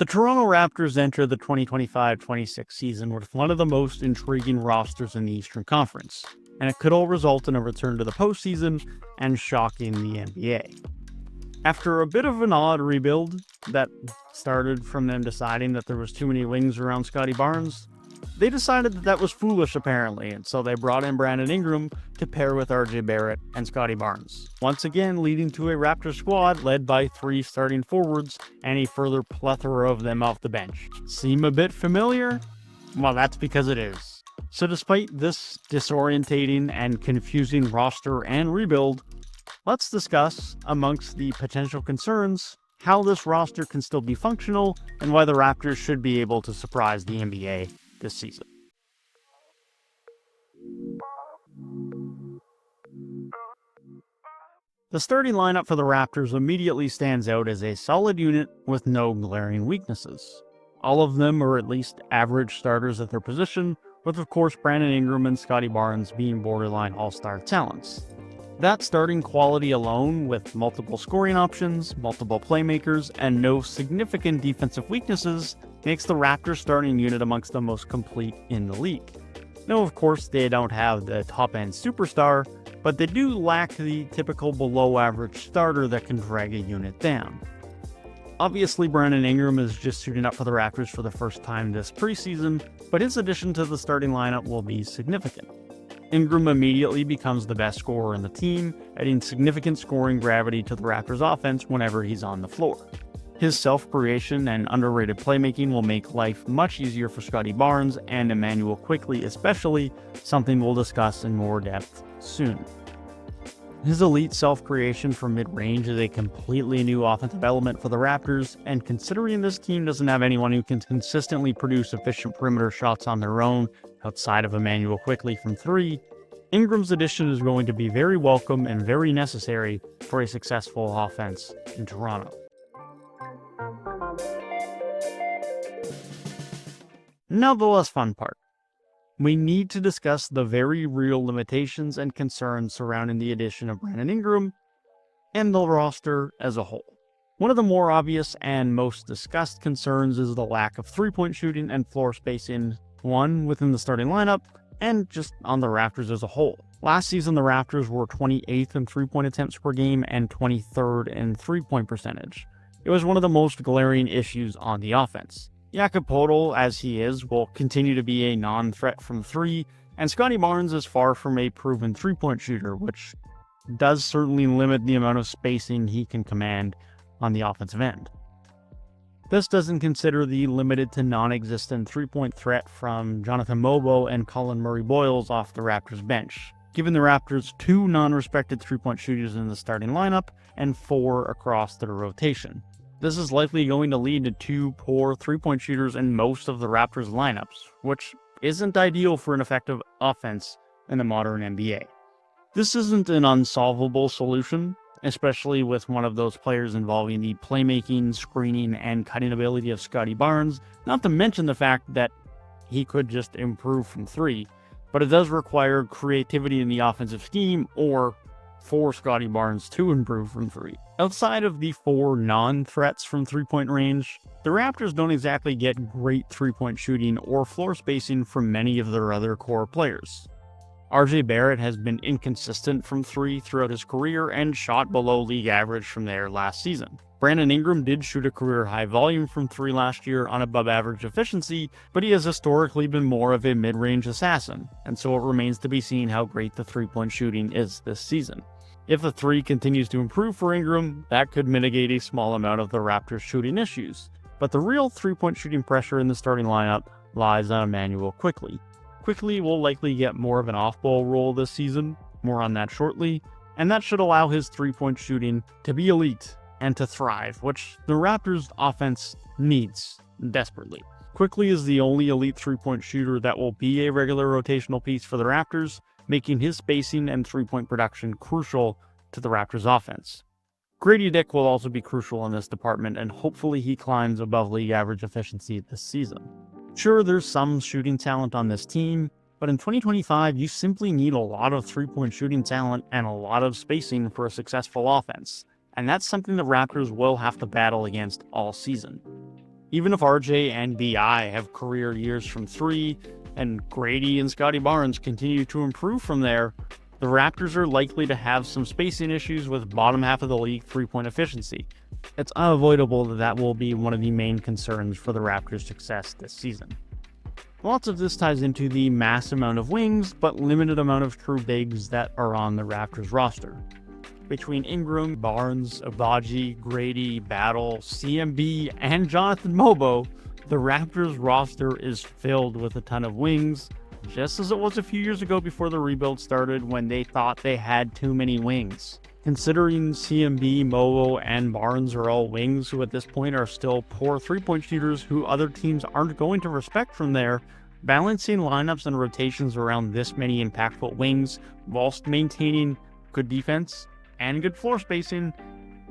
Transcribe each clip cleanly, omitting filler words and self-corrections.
The Toronto Raptors enter the 2025-26 season with one of the most intriguing rosters in the Eastern Conference, and it could all result in a return to the postseason and shocking the NBA. After a bit of an odd rebuild that started from them deciding that there was too many wings around Scottie Barnes, they decided that was foolish apparently, and so they brought in Brandon Ingram to pair with RJ Barrett and Scottie Barnes, once again leading to a Raptors squad led by 3 starting forwards and a further plethora of them off the bench. Seem a bit familiar? Well, that's because it is. So despite this disorientating and confusing roster and rebuild, let's discuss, amongst the potential concerns, how this roster can still be functional and why the Raptors should be able to surprise the NBA this season. The starting lineup for the Raptors immediately stands out as a solid unit with no glaring weaknesses. All of them are at least average starters at their position, with of course Brandon Ingram and Scottie Barnes being borderline all-star talents. That starting quality alone, with multiple scoring options, multiple playmakers, and no significant defensive weaknesses, makes the Raptors starting unit amongst the most complete in the league. Now, of course, they don't have the top-end superstar, but they do lack the typical below-average starter that can drag a unit down. Obviously, Brandon Ingram is just suiting up for the Raptors for the first time this preseason, but his addition to the starting lineup will be significant. Ingram immediately becomes the best scorer in the team, adding significant scoring gravity to the Raptors' offense whenever he's on the floor. His self-creation and underrated playmaking will make life much easier for Scottie Barnes and Immanuel Quickley especially, something we'll discuss in more depth soon. His elite self-creation from mid-range is a completely new offensive element for the Raptors, and considering this team doesn't have anyone who can consistently produce efficient perimeter shots on their own outside of Immanuel Quickley from 3, Ingram's addition is going to be very welcome and very necessary for a successful offense in Toronto. Now the less fun part. We need to discuss the very real limitations and concerns surrounding the addition of Brandon Ingram and the roster as a whole. One of the more obvious and most discussed concerns is the lack of three-point shooting and floor spacing, one within the starting lineup and just on the Raptors as a whole. Last season, the Raptors were 28th in three-point attempts per game and 23rd in three-point percentage. It was one of the most glaring issues on the offense. Jakob Poeltl, as he is, will continue to be a non-threat from 3, and Scottie Barnes is far from a proven three-point shooter, which does certainly limit the amount of spacing he can command on the offensive end. This doesn't consider the limited to non-existent three-point threat from Jonathan Mobo and Colin Murray-Boyles off the Raptors bench, giving the Raptors 2 non-respected three-point shooters in the starting lineup and 4 across their rotation. This is likely going to lead to 2 poor three-point shooters in most of the Raptors lineups, which isn't ideal for an effective offense in the modern NBA. This isn't an unsolvable solution, especially with one of those players involving the playmaking, screening, and cutting ability of Scottie Barnes, not to mention the fact that he could just improve from 3, but it does require creativity in the offensive scheme or for Scottie Barnes to improve from 3. Outside of the 4 non-threats from three-point range, the Raptors don't exactly get great three-point shooting or floor spacing from many of their other core players. RJ Barrett has been inconsistent from 3 throughout his career and shot below league average from there last season. Brandon Ingram did shoot a career high volume from 3 last year on above average efficiency, but he has historically been more of a mid-range assassin, and so it remains to be seen how great the three-point shooting is this season. If the 3 continues to improve for Ingram, that could mitigate a small amount of the Raptors' shooting issues, but the real three-point shooting pressure in the starting lineup lies on Immanuel Quickley. Quickley will likely get more of an off-ball role this season, more on that shortly, and that should allow his three-point shooting to be elite and to thrive, which the Raptors' offense needs desperately. Quickley is the only elite three-point shooter that will be a regular rotational piece for the Raptors, making his spacing and three-point production crucial to the Raptors' offense. Grady Dick will also be crucial in this department, and hopefully he climbs above league average efficiency this season. Sure, there's some shooting talent on this team, but in 2025, you simply need a lot of three-point shooting talent and a lot of spacing for a successful offense, and that's something the Raptors will have to battle against all season. Even if RJ and BI have career years from 3, and Grady and Scotty Barnes continue to improve from there, the Raptors are likely to have some spacing issues with bottom half of the league three-point efficiency. It's unavoidable that that will be one of the main concerns for the Raptors' success this season. Lots of this ties into the mass amount of wings, but limited amount of true bigs that are on the Raptors roster. Between Ingram, Barnes, Abaji, Grady, Battle, CMB, and Jonathan Mobo, the Raptors roster is filled with a ton of wings, just as it was a few years ago before the rebuild started when they thought they had too many wings. Considering CMB, Mobo, and Barnes are all wings who at this point are still poor three-point shooters who other teams aren't going to respect from there, balancing lineups and rotations around this many impactful wings whilst maintaining good defense and good floor spacing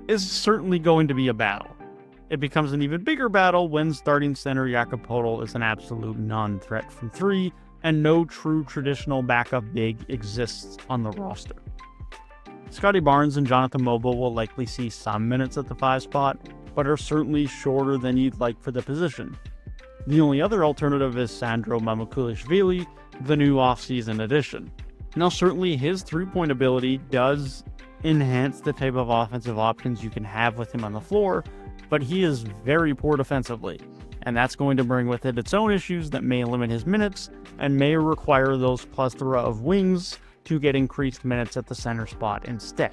is certainly going to be a battle. It becomes an even bigger battle when starting center Jakob Poeltl is an absolute non-threat from 3, and no true traditional backup big exists on the roster. Scotty Barnes and Jonathan Mobo will likely see some minutes at the 5 spot, but are certainly shorter than you'd like for the position. The only other alternative is Sandro Mamukelashvili, the new offseason addition. Now certainly his three-point ability does enhance the type of offensive options you can have with him on the floor, but he is very poor defensively, and that's going to bring with it its own issues that may limit his minutes and may require those plethora of wings to get increased minutes at the center spot instead.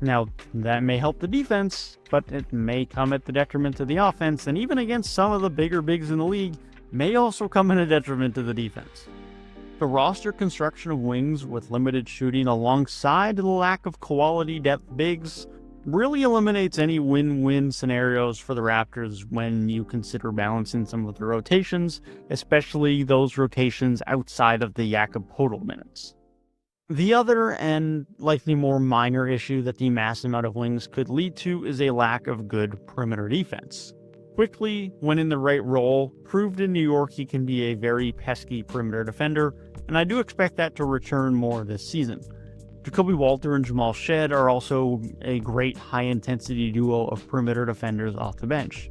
Now, that may help the defense, but it may come at the detriment to the offense, and even against some of the bigger bigs in the league, may also come in a detriment to the defense. The roster construction of wings with limited shooting alongside the lack of quality depth bigs really eliminates any win-win scenarios for the Raptors when you consider balancing some of the rotations, especially those rotations outside of the Jakob Poeltl minutes. The other and likely more minor issue that the mass amount of wings could lead to is a lack of good perimeter defense. Quickly, when in the right role, proved in New York he can be a very pesky perimeter defender, and I do expect that to return more this season. Jacoby Walter and Jamal Shed are also a great high-intensity duo of perimeter defenders off the bench.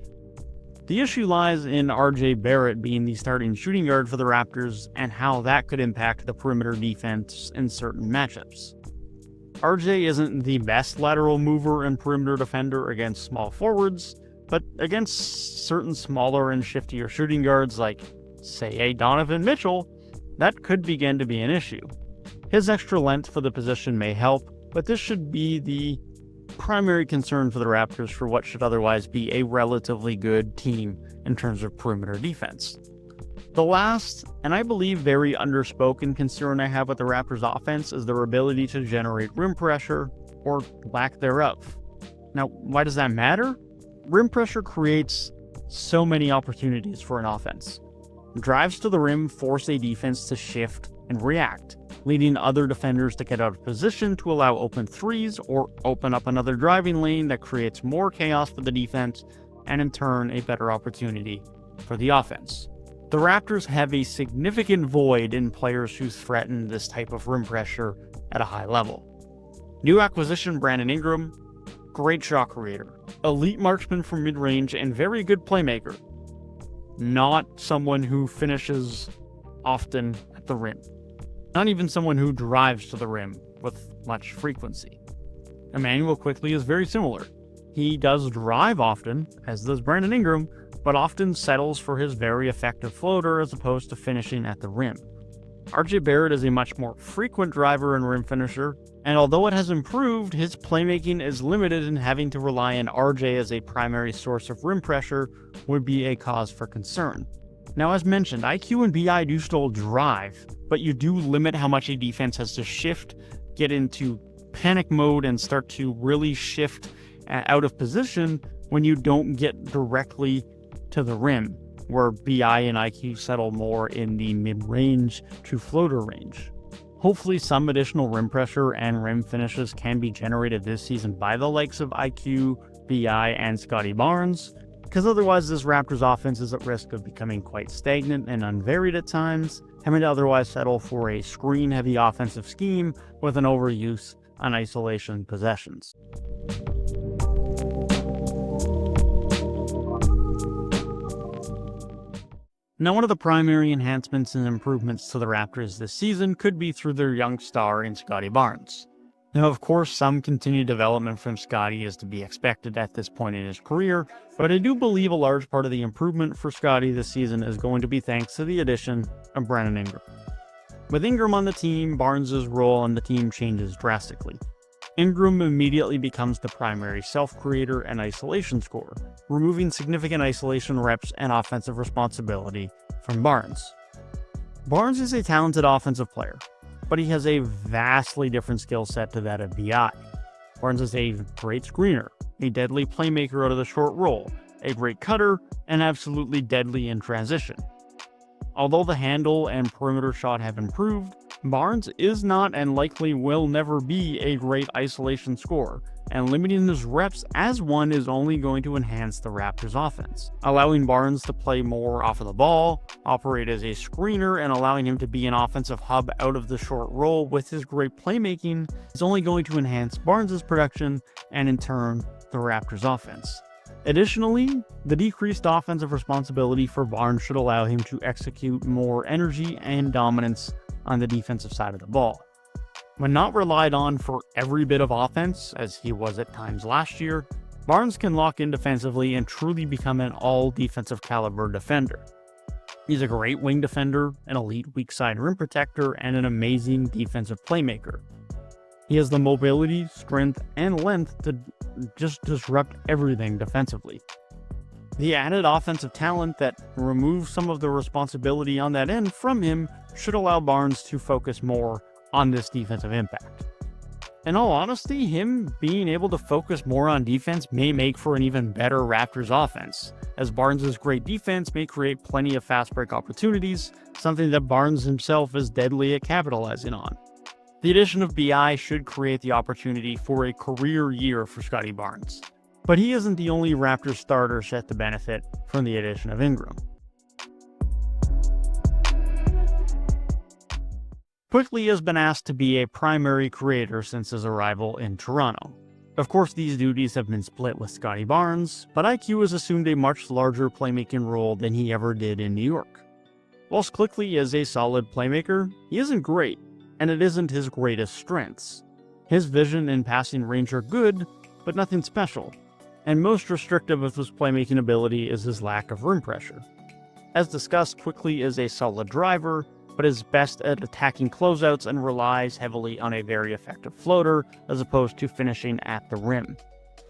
The issue lies in RJ Barrett being the starting shooting guard for the Raptors and how that could impact the perimeter defense in certain matchups. RJ isn't the best lateral mover and perimeter defender against small forwards, but against certain smaller and shiftier shooting guards like, say, a Donovan Mitchell, that could begin to be an issue. His extra length for the position may help, but this should be the primary concern for the Raptors for what should otherwise be a relatively good team in terms of perimeter defense. The last, and I believe very underspoken concern I have with the Raptors offense is their ability to generate rim pressure, or lack thereof. Now, why does that matter? Rim pressure creates so many opportunities for an offense. Drives to the rim force a defense to shift and react, leading other defenders to get out of position to allow open threes or open up another driving lane that creates more chaos for the defense and in turn a better opportunity for the offense. The Raptors have a significant void in players who threaten this type of rim pressure at a high level. New acquisition Brandon Ingram, great shot creator, elite marksman from mid-range, and very good playmaker. Not someone who finishes often at the rim. Not even someone who drives to the rim with much frequency. Emmanuel Quickley is very similar. He does drive often, as does Brandon Ingram, but often settles for his very effective floater as opposed to finishing at the rim. RJ Barrett is a much more frequent driver and rim finisher, and although it has improved, his playmaking is limited, and having to rely on RJ as a primary source of rim pressure would be a cause for concern. Now, as mentioned, IQ and BI do still drive, but you do limit how much a defense has to shift, get into panic mode, and start to really shift out of position when you don't get directly to the rim, where BI and IQ settle more in the mid-range to floater range. Hopefully some additional rim pressure and rim finishes can be generated this season by the likes of IQ, BI, and Scotty Barnes, because otherwise this Raptors offense is at risk of becoming quite stagnant and unvaried at times, having to otherwise settle for a screen-heavy offensive scheme with an overuse on isolation possessions. Now, one of the primary enhancements and improvements to the Raptors this season could be through their young star in Scottie Barnes. Now, of course, some continued development from Scottie is to be expected at this point in his career, but I do believe a large part of the improvement for Scottie this season is going to be thanks to the addition of Brandon Ingram. With Ingram on the team, Barnes' role on the team changes drastically. Ingram immediately becomes the primary self-creator and isolation scorer, removing significant isolation reps and offensive responsibility from Barnes. Barnes is a talented offensive player, but he has a vastly different skill set to that of BI. Barnes is a great screener, a deadly playmaker out of the short roll, a great cutter, and absolutely deadly in transition. Although the handle and perimeter shot have improved, Barnes is not and likely will never be a great isolation scorer, and limiting his reps as one is only going to enhance the Raptors' offense. Allowing Barnes to play more off of the ball, operate as a screener, and allowing him to be an offensive hub out of the short roll with his great playmaking is only going to enhance Barnes' production and in turn, the Raptors' offense. Additionally, the decreased offensive responsibility for Barnes should allow him to execute more energy and dominance on the defensive side of the ball. When not relied on for every bit of offense, as he was at times last year, Barnes can lock in defensively and truly become an all-defensive caliber defender. He's a great wing defender, an elite weak side rim protector, and an amazing defensive playmaker. He has the mobility, strength, and length to just disrupt everything defensively. The added offensive talent that removes some of the responsibility on that end from him should allow Barnes to focus more on this defensive impact. In all honesty, him being able to focus more on defense may make for an even better Raptors offense, as Barnes' great defense may create plenty of fast break opportunities, something that Barnes himself is deadly at capitalizing on. The addition of BI should create the opportunity for a career year for Scottie Barnes. But he isn't the only Raptors starter set to benefit from the addition of Ingram. Quickley has been asked to be a primary creator since his arrival in Toronto. Of course, these duties have been split with Scottie Barnes, but IQ has assumed a much larger playmaking role than he ever did in New York. Whilst Quickley is a solid playmaker, he isn't great, and it isn't his greatest strengths. His vision and passing range are good, but nothing special, and most restrictive of his playmaking ability is his lack of rim pressure. As discussed, Quickley is a solid driver, but is best at attacking closeouts and relies heavily on a very effective floater, as opposed to finishing at the rim.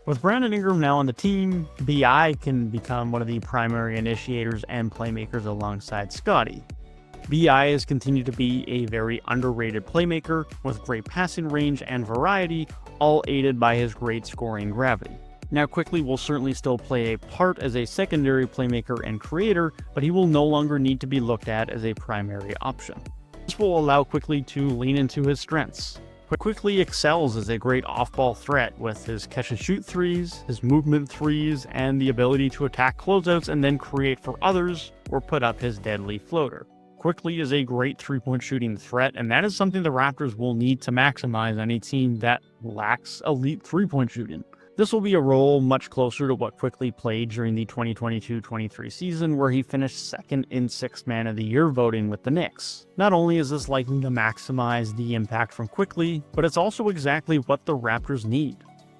With Brandon Ingram now on the team, BI can become one of the primary initiators and playmakers alongside Scottie. BI has continued to be a very underrated playmaker with great passing range and variety, all aided by his great scoring gravity. Now, Quickley will certainly still play a part as a secondary playmaker and creator, but he will no longer need to be looked at as a primary option. This will allow Quickley to lean into his strengths. Quickley excels as a great off-ball threat with his catch-and-shoot threes, his movement threes, and the ability to attack closeouts and then create for others or put up his deadly floater. Quickley is a great three-point shooting threat, and that is something the Raptors will need to maximize on a team that lacks elite three-point shooting. This will be a role much closer to what Quickley played during the 2022-23 season, where he finished second in Sixth Man of the Year voting with the Knicks. Not only is this likely to maximize the impact from Quickley, but it's also exactly what the Raptors need.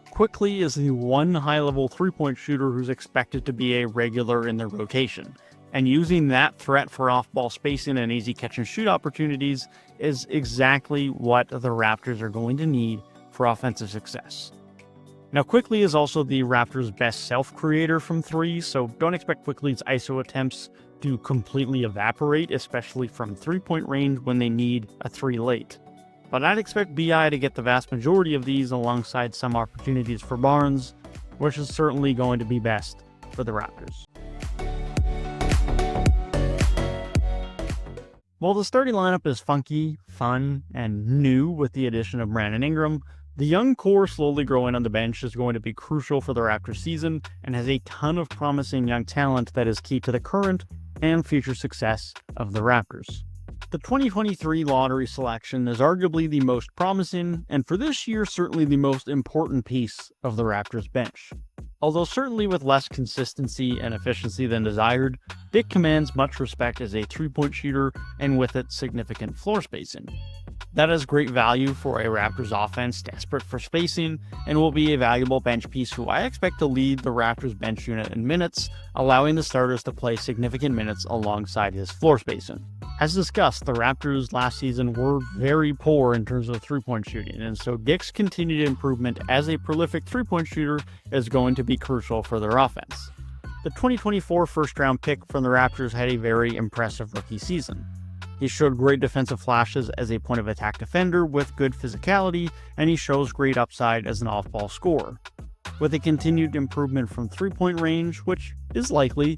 Quickley is the one high-level three-point shooter who's expected to be a regular in their rotation, and using that threat for off-ball spacing and easy catch-and-shoot opportunities is exactly what the Raptors are going to need for offensive success. Now, Quickley is also the Raptors' best self-creator from three, so don't expect Quickley's ISO attempts to completely evaporate, especially from three-point range when they need a three late. But I'd expect BI to get the vast majority of these alongside some opportunities for Barnes, which is certainly going to be best for the Raptors. While the starting lineup is funky, fun, and new with the addition of Brandon Ingram, the young core slowly growing on the bench is going to be crucial for the Raptors season and has a ton of promising young talent that is key to the current and future success of the Raptors. The 2023 lottery selection is arguably the most promising, and for this year certainly the most important piece of the Raptors bench. Although certainly with less consistency and efficiency than desired, Dick commands much respect as a three-point shooter and with it significant floor spacing. That is great value for a Raptors offense desperate for spacing and will be a valuable bench piece who I expect to lead the Raptors bench unit in minutes, allowing the starters to play significant minutes alongside his floor spacing. As discussed, the Raptors last season were very poor in terms of three-point shooting, and so Dick's continued improvement as a prolific three-point shooter is going to be crucial for their offense. The 2024 first-round pick from the Raptors had a very impressive rookie season. He showed great defensive flashes as a point-of-attack defender with good physicality, and he shows great upside as an off-ball scorer. With a continued improvement from three-point range, which is likely,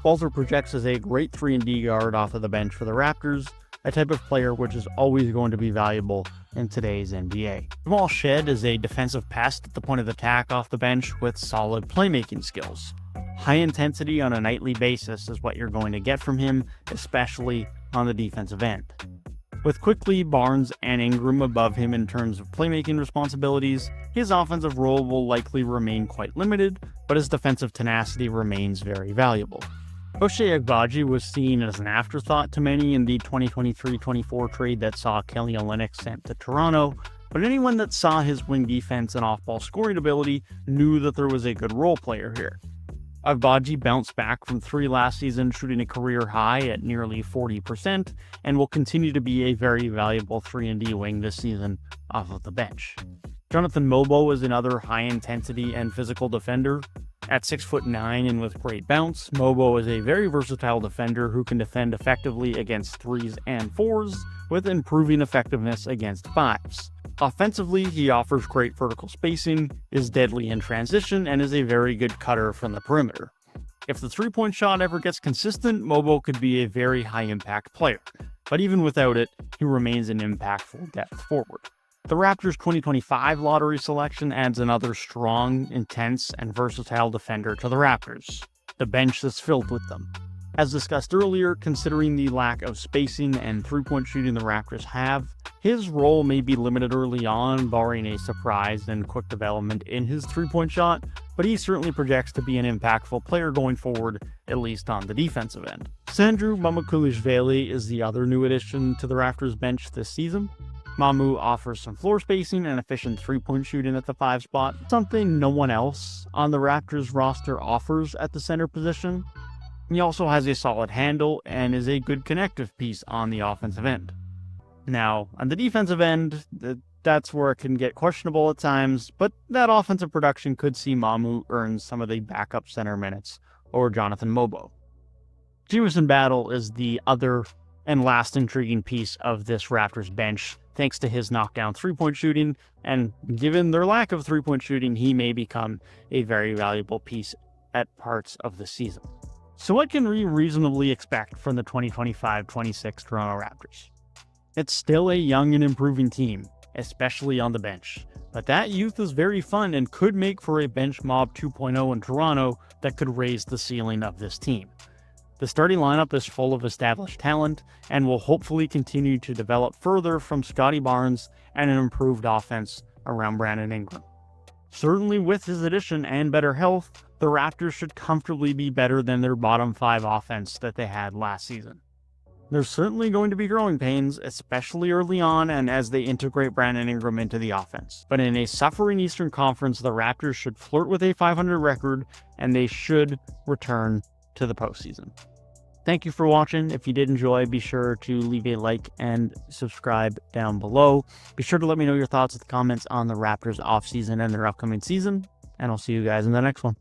Walter projects as a great 3-and-D guard off of the bench for the Raptors, a type of player which is always going to be valuable in today's NBA. Jamal Shead is a defensive pest at the point of attack off the bench with solid playmaking skills. High intensity on a nightly basis is what you're going to get from him, especially on the defensive end. With Quickly, Barnes, and Ingram above him in terms of playmaking responsibilities, his offensive role will likely remain quite limited, but his defensive tenacity remains very valuable. Ochai Agbaji was seen as an afterthought to many in the 2023-24 trade that saw Kelly Olynyk sent to Toronto, but anyone that saw his wing defense and off-ball scoring ability knew that there was a good role player here. Agbaji bounced back from 3 last season, shooting a career high at nearly 40%, and will continue to be a very valuable 3-and-D wing this season off of the bench. Jonathan Mobo is another high-intensity and physical defender. At 6'9" and with great bounce, Mobo is a very versatile defender who can defend effectively against 3s and 4s, with improving effectiveness against 5s. Offensively, he offers great vertical spacing, is deadly in transition, and is a very good cutter from the perimeter. If the three-point shot ever gets consistent, Mobo could be a very high-impact player, but even without it, he remains an impactful depth forward. The Raptors' 2025 lottery selection adds another strong, intense, and versatile defender to the Raptors. The bench is filled with them. As discussed earlier, considering the lack of spacing and three-point shooting the Raptors have, his role may be limited early on, barring a surprise and quick development in his three-point shot, but he certainly projects to be an impactful player going forward, at least on the defensive end. Sandru Mamukelashvili is the other new addition to the Raptors bench this season. Mamu offers some floor spacing and efficient three-point shooting at the 5 spot, something no one else on the Raptors roster offers at the center position. He also has a solid handle and is a good connective piece on the offensive end. Now, on the defensive end, that's where it can get questionable at times, but that offensive production could see Mamu earn some of the backup center minutes over Jonathan Mobo. Jamison Battle is the other and last intriguing piece of this Raptors bench, thanks to his knockdown three-point shooting, and given their lack of three-point shooting, he may become a very valuable piece at parts of the season. So what can we reasonably expect from the 2025-26 Toronto Raptors? It's still a young and improving team, especially on the bench, but that youth is very fun and could make for a bench mob 2.0 in Toronto that could raise the ceiling of this team. The starting lineup is full of established talent and will hopefully continue to develop further from Scotty Barnes and an improved offense around Brandon Ingram. Certainly with his addition and better health, the Raptors should comfortably be better than their bottom 5 offense that they had last season. There's certainly going to be growing pains, especially early on and as they integrate Brandon Ingram into the offense. But in a suffering Eastern Conference, the Raptors should flirt with a 500 record and they should return to the postseason. Thank you for watching. If you did enjoy, be sure to leave a like and subscribe down below. Be sure to let me know your thoughts in the comments on the Raptors offseason and their upcoming season, and I'll see you guys in the next one.